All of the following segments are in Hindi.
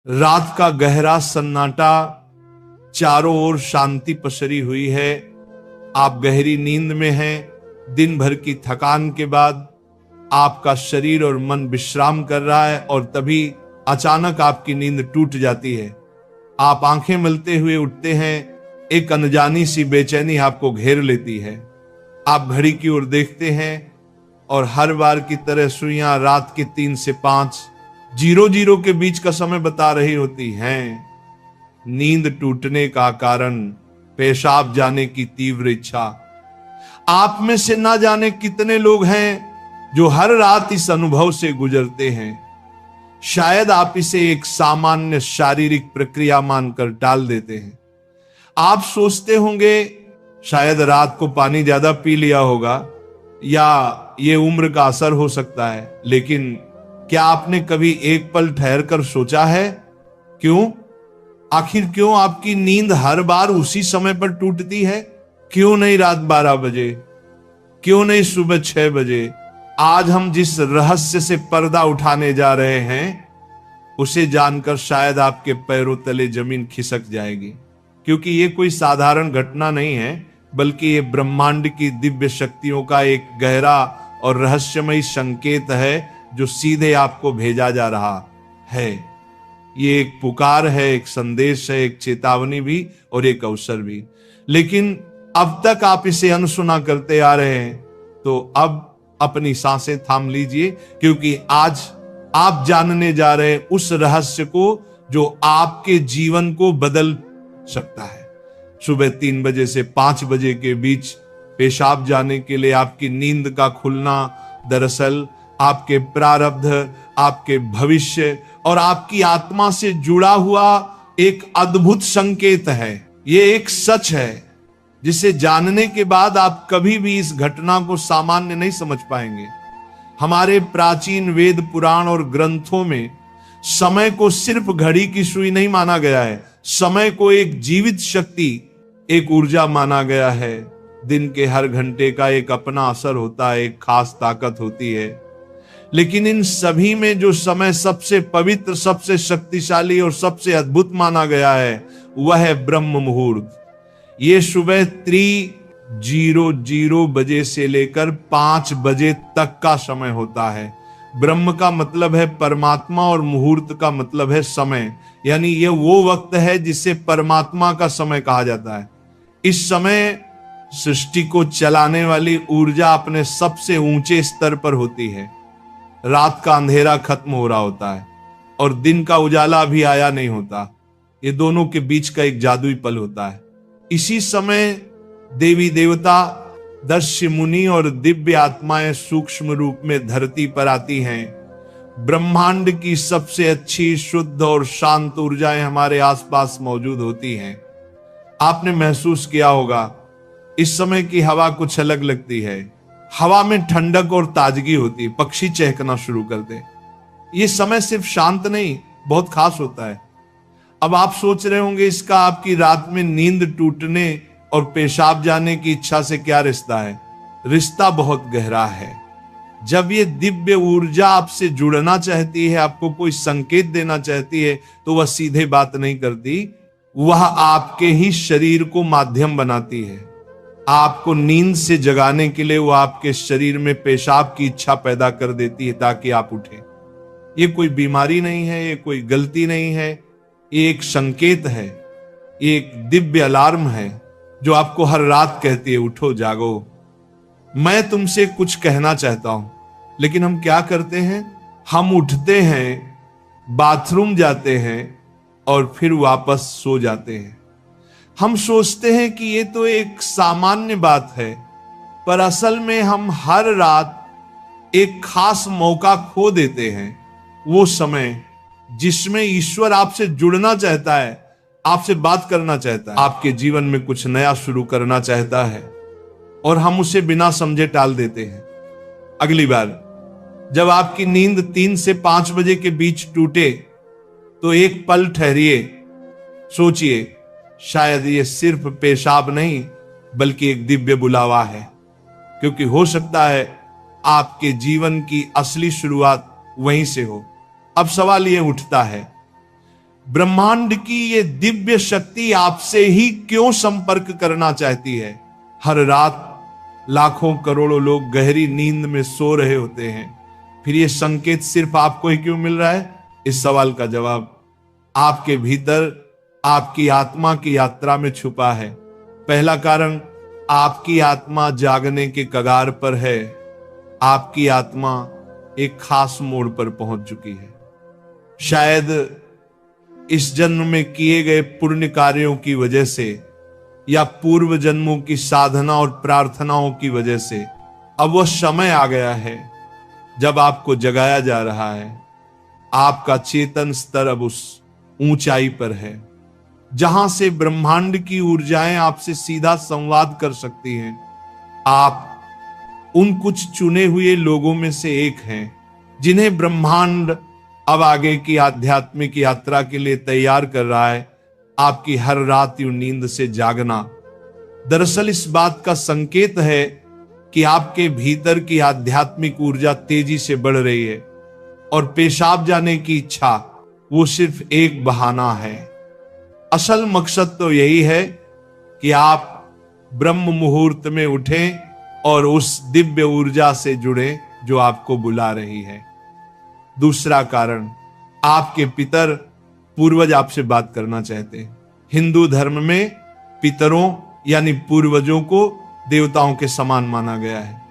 रात का गहरा सन्नाटा, चारों ओर शांति पसरी हुई है। आप गहरी नींद में हैं। दिन भर की थकान के बाद आपका शरीर और मन विश्राम कर रहा है और तभी अचानक आपकी नींद टूट जाती है। आप आंखें मलते हुए उठते हैं। एक अनजानी सी बेचैनी आपको घेर लेती है। आप घड़ी की ओर देखते हैं और हर बार की तरह सुइयां रात के 3 से 5 00 के बीच का समय बता रही होती हैं। नींद टूटने का कारण पेशाब जाने की तीव्र इच्छा। आप में से ना जाने कितने लोग हैं जो हर रात इस अनुभव से गुजरते हैं। शायद आप इसे एक सामान्य शारीरिक प्रक्रिया मानकर टाल देते हैं। आप सोचते होंगे शायद रात को पानी ज्यादा पी लिया होगा या ये उम्र का असर हो सकता है, लेकिन क्या आपने कभी एक पल ठहर कर सोचा है क्यों? आखिर क्यों आपकी नींद हर बार उसी समय पर टूटती है? क्यों नहीं रात 12 बजे? क्यों नहीं सुबह 6 बजे? आज हम जिस रहस्य से पर्दा उठाने जा रहे हैं उसे जानकर शायद आपके पैरों तले जमीन खिसक जाएगी, क्योंकि ये कोई साधारण घटना नहीं है, बल्कि ये ब्रह्मांड की दिव्य शक्तियों का एक गहरा और रहस्यमयी संकेत है जो सीधे आपको भेजा जा रहा है। ये एक पुकार है, एक संदेश है, एक चेतावनी भी और एक अवसर भी। लेकिन अब तक आप इसे अनसुना करते आ रहे हैं, तो अब अपनी सांसें थाम लीजिए, क्योंकि आज आप जानने जा रहे हैं उस रहस्य को जो आपके जीवन को बदल सकता है। सुबह 3 बजे से 5 बजे के बीच पेशाब जाने के लिए आपकी नींद का खुलना दरअसल आपके प्रारब्ध, आपके भविष्य और आपकी आत्मा से जुड़ा हुआ एक अद्भुत संकेत है। ये एक सच है जिसे जानने के बाद आप कभी भी इस घटना को सामान्य नहीं समझ पाएंगे। हमारे प्राचीन वेद, पुराण और ग्रंथों में समय को सिर्फ घड़ी की सुई नहीं माना गया है। समय को एक जीवित शक्ति, एक ऊर्जा माना गया है। दिन के हर घंटे का एक अपना असर होता है, एक खास ताकत होती है। लेकिन इन सभी में जो समय सबसे पवित्र, सबसे शक्तिशाली और सबसे अद्भुत माना गया है वह है ब्रह्म मुहूर्त। ये सुबह 3:00 बजे से लेकर 5 बजे तक का समय होता है। ब्रह्म का मतलब है परमात्मा और मुहूर्त का मतलब है समय, यानी ये वो वक्त है जिसे परमात्मा का समय कहा जाता है। इस समय सृष्टि को चलाने वाली ऊर्जा अपने सबसे ऊंचे स्तर पर होती है। रात का अंधेरा खत्म हो रहा होता है और दिन का उजाला अभी आया नहीं होता। ये दोनों के बीच का एक जादुई पल होता है। इसी समय देवी देवता, दर्श मुनि और दिव्य आत्माएं सूक्ष्म रूप में धरती पर आती हैं। ब्रह्मांड की सबसे अच्छी, शुद्ध और शांत ऊर्जाएं हमारे आसपास मौजूद होती हैं। आपने महसूस किया होगा इस समय की हवा कुछ अलग लगती है। हवा में ठंडक और ताजगी होती, पक्षी चहकना शुरू करते। ये समय सिर्फ शांत नहीं, बहुत खास होता है। अब आप सोच रहे होंगे इसका आपकी रात में नींद टूटने और पेशाब जाने की इच्छा से क्या रिश्ता है? रिश्ता बहुत गहरा है। जब ये दिव्य ऊर्जा आपसे जुड़ना चाहती है, आपको कोई संकेत देना चाहती है, तो वह सीधे बात नहीं करती, वह आपके ही शरीर को माध्यम बनाती है। आपको नींद से जगाने के लिए वो आपके शरीर में पेशाब की इच्छा पैदा कर देती है ताकि आप उठें। ये कोई बीमारी नहीं है, ये कोई गलती नहीं है, ये एक संकेत है, ये एक दिव्य अलार्म है जो आपको हर रात कहती है उठो, जागो, मैं तुमसे कुछ कहना चाहता हूं। लेकिन हम क्या करते हैं? हम उठते हैं, बाथरूम जाते हैं और फिर वापस सो जाते हैं। हम सोचते हैं कि ये तो एक सामान्य बात है, पर असल में हम हर रात एक खास मौका खो देते हैं। वो समय जिसमें ईश्वर आपसे जुड़ना चाहता है, आपसे बात करना चाहता है, आपके जीवन में कुछ नया शुरू करना चाहता है, और हम उसे बिना समझे टाल देते हैं। अगली बार जब आपकी नींद 3 से 5 बजे के बीच टूटे तो एक पल ठहरिए, सोचिए, शायद ये सिर्फ पेशाब नहीं बल्कि एक दिव्य बुलावा है, क्योंकि हो सकता है आपके जीवन की असली शुरुआत वहीं से हो। अब सवाल ये उठता है, ब्रह्मांड की ये दिव्य शक्ति आपसे ही क्यों संपर्क करना चाहती है? हर रात लाखों करोड़ों लोग गहरी नींद में सो रहे होते हैं, फिर ये संकेत सिर्फ आपको ही क्यों मिल रहा है? इस सवाल का जवाब आपके भीतर आपकी आत्मा की यात्रा में छुपा है। पहला कारण, आपकी आत्मा जागने के कगार पर है। आपकी आत्मा एक खास मोड़ पर पहुंच चुकी है। शायद इस जन्म में किए गए पुण्य कार्यों की वजह से या पूर्व जन्मों की साधना और प्रार्थनाओं की वजह से अब वह समय आ गया है जब आपको जगाया जा रहा है। आपका चेतन स्तर अब उस ऊंचाई पर है जहां से ब्रह्मांड की ऊर्जाएं आपसे सीधा संवाद कर सकती हैं। आप उन कुछ चुने हुए लोगों में से एक हैं जिन्हें ब्रह्मांड अब आगे की आध्यात्मिक यात्रा के लिए तैयार कर रहा है। आपकी हर रात यूं नींद से जागना दरअसल इस बात का संकेत है कि आपके भीतर की आध्यात्मिक ऊर्जा तेजी से बढ़ रही है और पेशाब जाने की इच्छा वो सिर्फ एक बहाना है। असल मकसद तो यही है कि आप ब्रह्म मुहूर्त में उठें और उस दिव्य ऊर्जा से जुड़े जो आपको बुला रही है। दूसरा कारण, आपके पितर पूर्वज आपसे बात करना चाहते हैं। हिंदू धर्म में पितरों यानी पूर्वजों को देवताओं के समान माना गया है।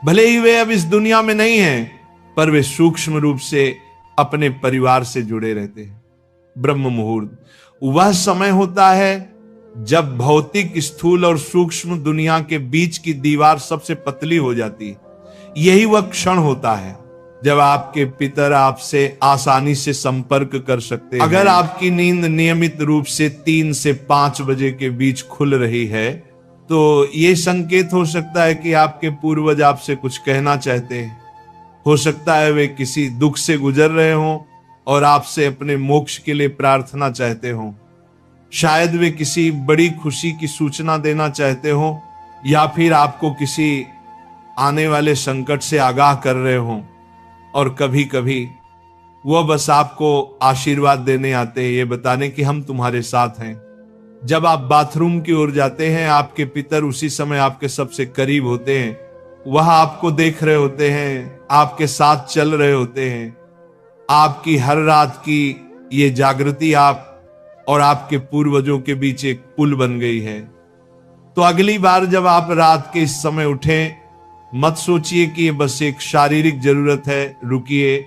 भले ही वे अब इस दुनिया में नहीं हैं, पर वे सूक्ष्म रूप से अपने परिवार से जुड़े रहते हैं। ब्रह्म मुहूर्त वह समय होता है जब भौतिक, स्थूल और सूक्ष्म दुनिया के बीच की दीवार सबसे पतली हो जाती है। यही वह क्षण होता है जब आपके पितर आपसे आसानी से संपर्क कर सकते हैं। अगर आपकी नींद नियमित रूप से 3 से 5 बजे के बीच खुल रही है तो यह संकेत हो सकता है कि आपके पूर्वज आपसे कुछ कहना चाहते हैं। हो सकता है वे किसी दुख से गुजर रहे हों और आपसे अपने मोक्ष के लिए प्रार्थना चाहते हों। शायद वे किसी बड़ी खुशी की सूचना देना चाहते हों या फिर आपको किसी आने वाले संकट से आगाह कर रहे हों। और कभी कभी वह बस आपको आशीर्वाद देने आते हैं, ये बताने कि हम तुम्हारे साथ हैं। जब आप बाथरूम की ओर जाते हैं, आपके पितर उसी समय आपके सबसे करीब होते हैं। वह आपको देख रहे होते हैं, आपके साथ चल रहे होते हैं। आपकी हर रात की ये जागृति आप और आपके पूर्वजों के बीच एक पुल बन गई है। तो अगली बार जब आप रात के इस समय उठें, मत सोचिए कि ये बस एक शारीरिक जरूरत है। रुकिए,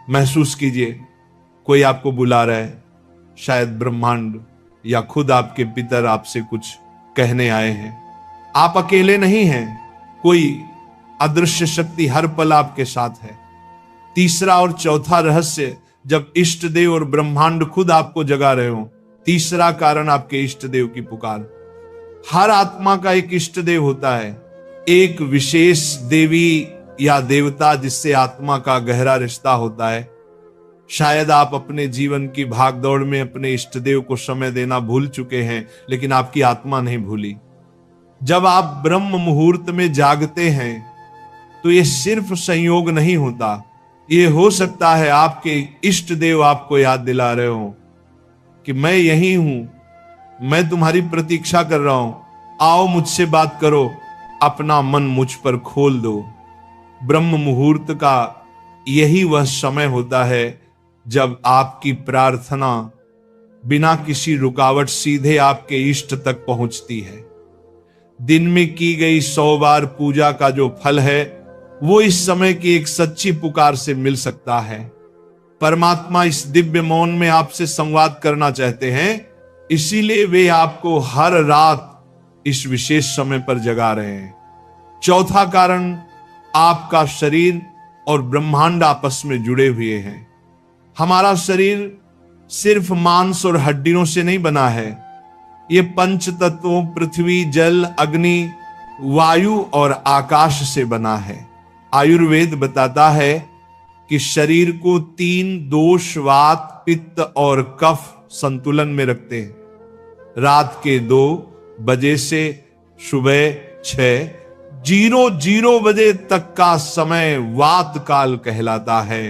महसूस कीजिए कोई आपको बुला रहा है। शायद ब्रह्मांड या खुद आपके पितर आपसे कुछ कहने आए हैं। आप अकेले नहीं हैं, कोई अदृश्य शक्ति हर पल आपके साथ है। तीसरा और चौथा रहस्य, जब इष्ट देव और ब्रह्मांड खुद आपको जगा रहे हो। तीसरा कारण, आपके इष्ट देव की पुकार। हर आत्मा का एक इष्ट देव होता है, एक विशेष देवी या देवता जिससे आत्मा का गहरा रिश्ता होता है। शायद आप अपने जीवन की भागदौड़ में अपने इष्ट देव को समय देना भूल चुके हैं, लेकिन आपकी आत्मा नहीं भूली। जब आप ब्रह्म मुहूर्त में जागते हैं तो यह सिर्फ संयोग नहीं होता, यह हो सकता है आपके इष्ट देव आपको याद दिला रहे हो कि मैं यही हूं, मैं तुम्हारी प्रतीक्षा कर रहा हूं, आओ मुझसे बात करो, अपना मन मुझ पर खोल दो। ब्रह्म मुहूर्त का यही वह समय होता है जब आपकी प्रार्थना बिना किसी रुकावट सीधे आपके इष्ट तक पहुंचती है। दिन में की गई 100 बार पूजा का जो फल है वो इस समय की एक सच्ची पुकार से मिल सकता है। परमात्मा इस दिव्य मौन में आपसे संवाद करना चाहते हैं, इसीलिए वे आपको हर रात इस विशेष समय पर जगा रहे हैं। चौथा कारण, आपका शरीर और ब्रह्मांड आपस में जुड़े हुए हैं। हमारा शरीर सिर्फ मांस और हड्डियों से नहीं बना है, ये पंच तत्वों पृथ्वी, जल, अग्नि, वायु और आकाश से बना है। आयुर्वेद बताता है कि शरीर को 3 दोष, वात, पित्त और कफ संतुलन में रखते हैं। रात के 2 बजे से सुबह 6:00 बजे तक का समय वात काल कहलाता है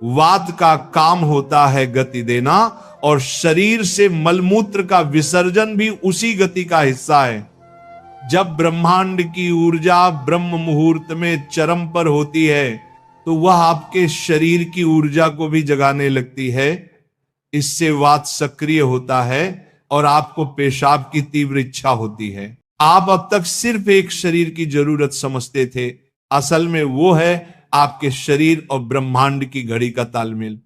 वात का काम होता है गति देना, और शरीर से मलमूत्र का विसर्जन भी उसी गति का हिस्सा है। जब ब्रह्मांड की ऊर्जा ब्रह्म मुहूर्त में चरम पर होती है तो वह आपके शरीर की ऊर्जा को भी जगाने लगती है। इससे वात सक्रिय होता है और आपको पेशाब की तीव्र इच्छा होती है। आप अब तक सिर्फ एक शरीर की जरूरत समझते थे, असल में वो है आपके शरीर और ब्रह्मांड की घड़ी का तालमेल।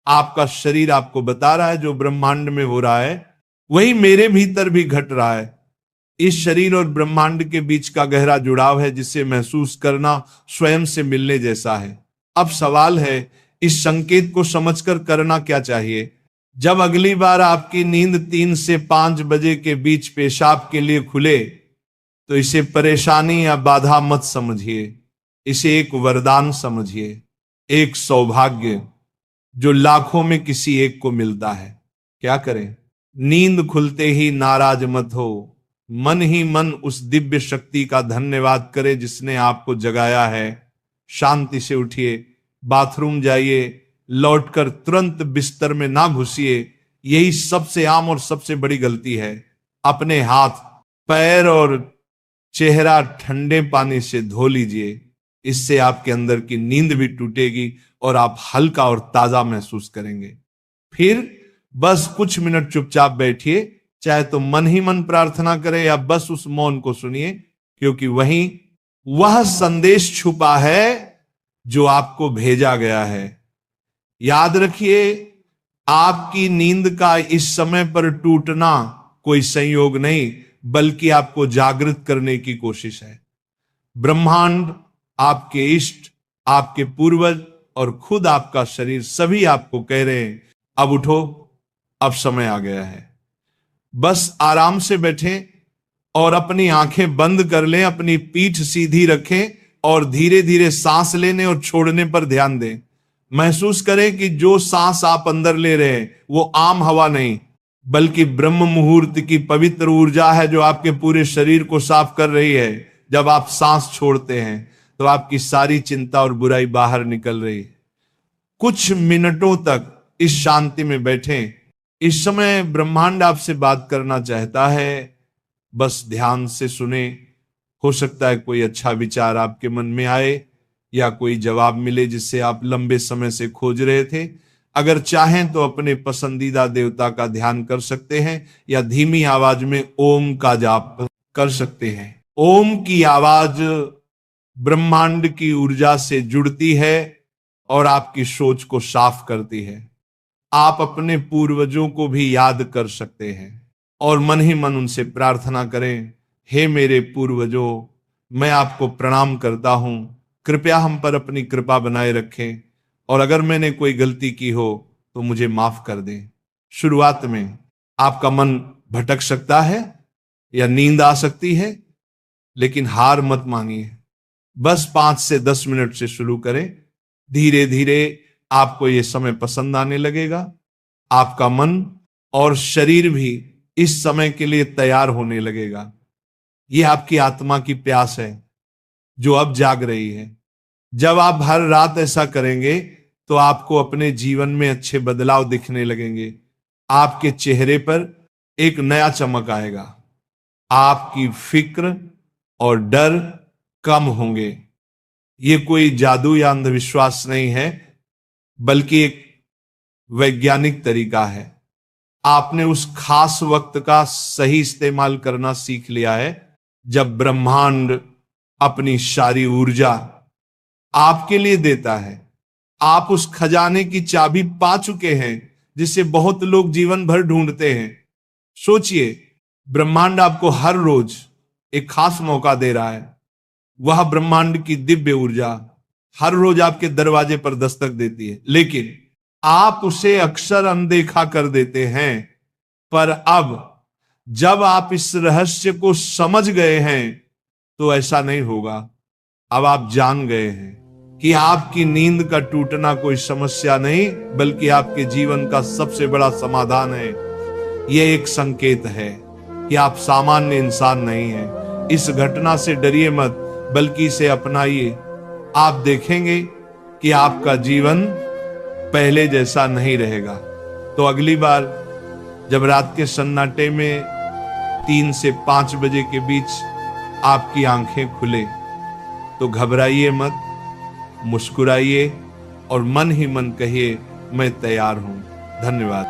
आपका शरीर आपको बता रहा है जो ब्रह्मांड में हो रहा है वही मेरे भीतर भी घट रहा है। इस शरीर और ब्रह्मांड के बीच का गहरा जुड़ाव है जिसे महसूस करना स्वयं से मिलने जैसा है। अब सवाल है इस संकेत को समझकर करना क्या चाहिए। जब अगली बार आपकी नींद 3 से 5 बजे के बीच पेशाब के लिए खुले तो इसे परेशानी या बाधा मत समझिए, इसे एक वरदान समझिए, एक सौभाग्य जो लाखों में किसी एक को मिलता है। क्या करें? नींद खुलते ही नाराज मत हो, मन ही मन उस दिव्य शक्ति का धन्यवाद करें जिसने आपको जगाया है। शांति से उठिए, बाथरूम जाइए, लौटकर तुरंत बिस्तर में ना घुसिए। यही सबसे आम और सबसे बड़ी गलती है। अपने हाथ, पैर और चेहरा ठंडे पानी से धो लीजिए। इससे आपके अंदर की नींद भी टूटेगी और आप हल्का और ताजा महसूस करेंगे। फिर बस कुछ मिनट चुपचाप बैठिए, चाहे तो मन ही मन प्रार्थना करें या बस उस मौन को सुनिए, क्योंकि वहीं वह संदेश छुपा है जो आपको भेजा गया है। याद रखिए, आपकी नींद का इस समय पर टूटना कोई संयोग नहीं, बल्कि आपको जागृत करने की कोशिश है। ब्रह्मांड, आपके इष्ट, आपके पूर्वज और खुद आपका शरीर सभी आपको कह रहे हैं, अब उठो, अब समय आ गया है। बस आराम से बैठें और अपनी आंखें बंद कर लें, अपनी पीठ सीधी रखें और धीरे धीरे सांस लेने और छोड़ने पर ध्यान दें। महसूस करें कि जो सांस आप अंदर ले रहे हैं वो आम हवा नहीं, बल्कि ब्रह्म मुहूर्त की पवित्र ऊर्जा है जो आपके पूरे शरीर को साफ कर रही है। जब आप सांस छोड़ते हैं तो आपकी सारी चिंता और बुराई बाहर निकल रही है। कुछ मिनटों तक इस शांति में बैठें। इस समय ब्रह्मांड आपसे बात करना चाहता है, बस ध्यान से सुने। हो सकता है कोई अच्छा विचार आपके मन में आए या कोई जवाब मिले जिसे आप लंबे समय से खोज रहे थे। अगर चाहें तो अपने पसंदीदा देवता का ध्यान कर सकते हैं या धीमी आवाज में ओम का जाप कर सकते हैं। ओम की आवाज ब्रह्मांड की ऊर्जा से जुड़ती है और आपकी सोच को साफ करती है। आप अपने पूर्वजों को भी याद कर सकते हैं और मन ही मन उनसे प्रार्थना करें, हे मेरे पूर्वजों, मैं आपको प्रणाम करता हूं, कृपया हम पर अपनी कृपा बनाए रखें और अगर मैंने कोई गलती की हो तो मुझे माफ कर दें। शुरुआत में आपका मन भटक सकता है या नींद आ सकती है, लेकिन हार मत मानिए। बस 5 से 10 मिनट से शुरू करें। धीरे धीरे आपको यह समय पसंद आने लगेगा। आपका मन और शरीर भी इस समय के लिए तैयार होने लगेगा। यह आपकी आत्मा की प्यास है जो अब जाग रही है। जब आप हर रात ऐसा करेंगे तो आपको अपने जीवन में अच्छे बदलाव दिखने लगेंगे। आपके चेहरे पर एक नया चमक आएगा। आपकी फिक्र और डर कम होंगे। ये कोई जादू या अंधविश्वास नहीं है, बल्कि एक वैज्ञानिक तरीका है। आपने उस खास वक्त का सही इस्तेमाल करना सीख लिया है जब ब्रह्मांड अपनी सारी ऊर्जा आपके लिए देता है। आप उस खजाने की चाबी पा चुके हैं जिसे बहुत लोग जीवन भर ढूंढते हैं। सोचिए, ब्रह्मांड आपको हर रोज एक खास मौका दे रहा है। वह ब्रह्मांड की दिव्य ऊर्जा हर रोज आपके दरवाजे पर दस्तक देती है, लेकिन आप उसे अक्सर अनदेखा कर देते हैं। पर अब जब आप इस रहस्य को समझ गए हैं तो ऐसा नहीं होगा। अब आप जान गए हैं कि आपकी नींद का टूटना कोई समस्या नहीं, बल्कि आपके जीवन का सबसे बड़ा समाधान है। यह एक संकेत है कि आप सामान्य इंसान नहीं हैं। इस घटना से डरिए मत, बल्कि इसे अपनाइए। आप देखेंगे कि आपका जीवन पहले जैसा नहीं रहेगा। तो अगली बार जब रात के सन्नाटे में 3 से 5 बजे के बीच आपकी आंखें खुले तो घबराइए मत, मुस्कुराइए और मन ही मन कहिए मैं तैयार हूं। धन्यवाद।